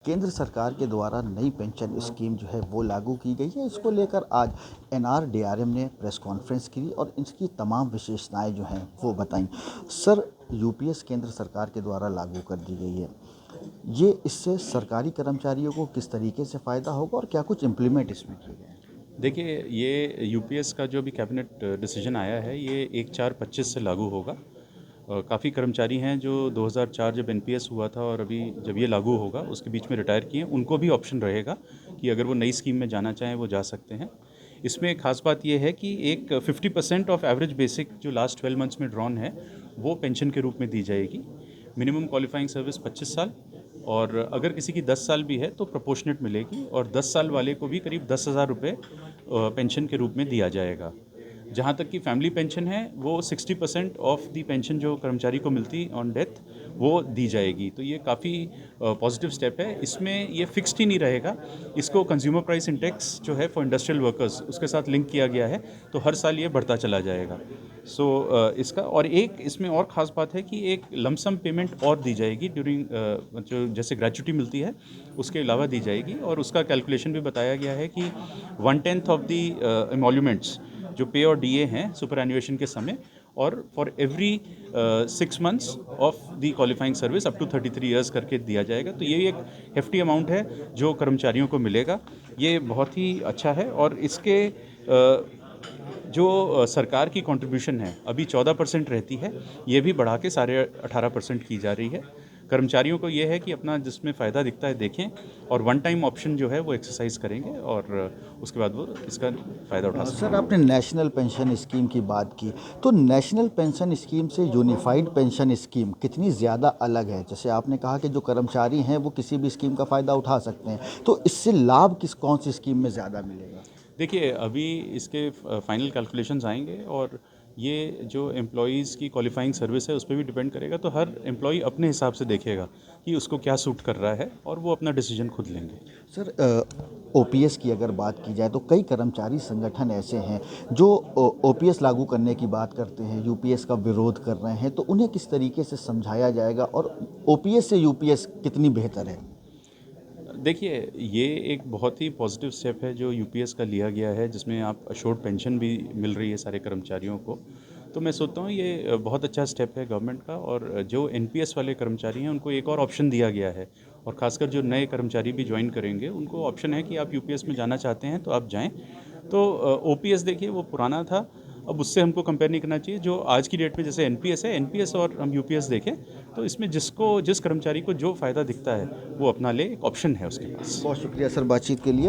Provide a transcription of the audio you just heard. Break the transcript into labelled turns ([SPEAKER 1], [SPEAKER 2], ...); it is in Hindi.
[SPEAKER 1] केंद्र सरकार के द्वारा नई पेंशन स्कीम जो है वो लागू की गई है। इसको लेकर आज एनआरडीआरएम ने प्रेस कॉन्फ्रेंस की और इसकी तमाम विशेषताएं जो हैं वो बताई। सर, यूपीएस केंद्र सरकार के द्वारा लागू कर दी गई है, ये इससे सरकारी कर्मचारियों को किस तरीके से फ़ायदा होगा और क्या कुछ इम्प्लीमेंट इसमें किए गए हैं?
[SPEAKER 2] देखिए, ये यूपीएस का जो भी कैबिनेट डिसीजन आया है, ये 1/4/25 से लागू होगा। काफ़ी कर्मचारी हैं जो 2004 जब एनपीएस हुआ था और अभी जब ये लागू होगा उसके बीच में रिटायर किए हैं, उनको भी ऑप्शन रहेगा कि अगर वो नई स्कीम में जाना चाहें वो जा सकते हैं। इसमें खास बात ये है कि एक 50% ऑफ एवरेज बेसिक जो लास्ट 12 मंथ्स में ड्रॉन है वो पेंशन के रूप में दी जाएगी। मिनिमम क्वालिफाइंग सर्विस 25 साल, और अगर किसी की 10 साल भी है तो प्रोपोर्शनेट मिलेगी, और 10 साल वाले को भी करीब 10,000 रुपये पेंशन के रूप में दिया जाएगा। जहाँ तक कि फैमिली पेंशन है, वो 60% ऑफ दी पेंशन जो कर्मचारी को मिलती ऑन डेथ वो दी जाएगी। तो ये काफ़ी पॉजिटिव स्टेप है। इसमें ये फिक्स्ड ही नहीं रहेगा, इसको कंज्यूमर प्राइस इंडेक्स जो है फॉर इंडस्ट्रियल वर्कर्स उसके साथ लिंक किया गया है, तो हर साल ये बढ़ता चला जाएगा। इसका और एक इसमें और ख़ास बात है कि एक लमसम पेमेंट और दी जाएगी ड्यूरिंग जो जैसे ग्रेच्युटी मिलती है उसके अलावा दी जाएगी, और उसका कैलकुलेशन भी बताया गया है कि 1/10 ऑफ दी एमोल्यूमेंट्स जो पे और डीए हैं सुपर एनुएशन के समय, और for every 6 months of the qualifying service up to 33 years करके दिया जाएगा। तो ये एक हेफ्टी अमाउंट है जो कर्मचारियों को मिलेगा। ये बहुत ही अच्छा है, और इसके जो सरकार की कंट्रीब्यूशन है अभी 14% रहती है, ये भी बढ़ा के 18.5% की जा रही है। कर्मचारियों को ये है कि अपना जिसमें फ़ायदा दिखता है देखें, और वन टाइम ऑप्शन जो है वो एक्सरसाइज करेंगे, और उसके बाद वो इसका फ़ायदा उठा सकते
[SPEAKER 1] सर,
[SPEAKER 2] हैं।
[SPEAKER 1] आपने नेशनल पेंशन स्कीम की बात की, तो नेशनल पेंशन स्कीम से यूनिफाइड पेंशन स्कीम कितनी ज़्यादा अलग है? जैसे आपने कहा कि जो कर्मचारी हैं वो किसी भी स्कीम का फ़ायदा उठा सकते हैं, तो इससे लाभ कौन सी स्कीम में ज़्यादा मिलेगा?
[SPEAKER 2] देखिए, अभी इसके फाइनल कैलकुलेशंस आएंगे, और ये जो एम्प्लॉयज़ की क्वालिफाइंग सर्विस है उस पर भी डिपेंड करेगा। तो हर एम्प्लॉई अपने हिसाब से देखेगा कि उसको क्या सूट कर रहा है, और वो अपना डिसीजन खुद लेंगे।
[SPEAKER 1] सर, ओपीएस की अगर बात की जाए तो कई कर्मचारी संगठन ऐसे हैं जो ओपीएस लागू करने की बात करते हैं, यूपीएस का विरोध कर रहे हैं, तो उन्हें किस तरीके से समझाया जाएगा और ओपीएस से यूपीएस कितनी बेहतर है?
[SPEAKER 2] देखिए, ये एक बहुत ही पॉजिटिव स्टेप है जो यूपीएस का लिया गया है, जिसमें आप अशोर्ड पेंशन भी मिल रही है सारे कर्मचारियों को। तो मैं सोचता हूँ ये बहुत अच्छा स्टेप है गवर्नमेंट का, और जो एनपीएस वाले कर्मचारी हैं उनको एक और ऑप्शन दिया गया है, और ख़ासकर जो नए कर्मचारी भी ज्वाइन करेंगे उनको ऑप्शन है कि आप यूपीएस में जाना चाहते हैं तो आप जाएँ। तो ओपीएस देखिए वो पुराना था, अब उससे हमको कंपेयर नहीं करना चाहिए। जो आज की डेट में जैसे एनपीएस है, एनपीएस और हम यूपीएस देखें तो इसमें जिस कर्मचारी को जो फ़ायदा दिखता है वो अपना ले, एक ऑप्शन है उसके पास।
[SPEAKER 1] बहुत शुक्रिया सर बातचीत के लिए।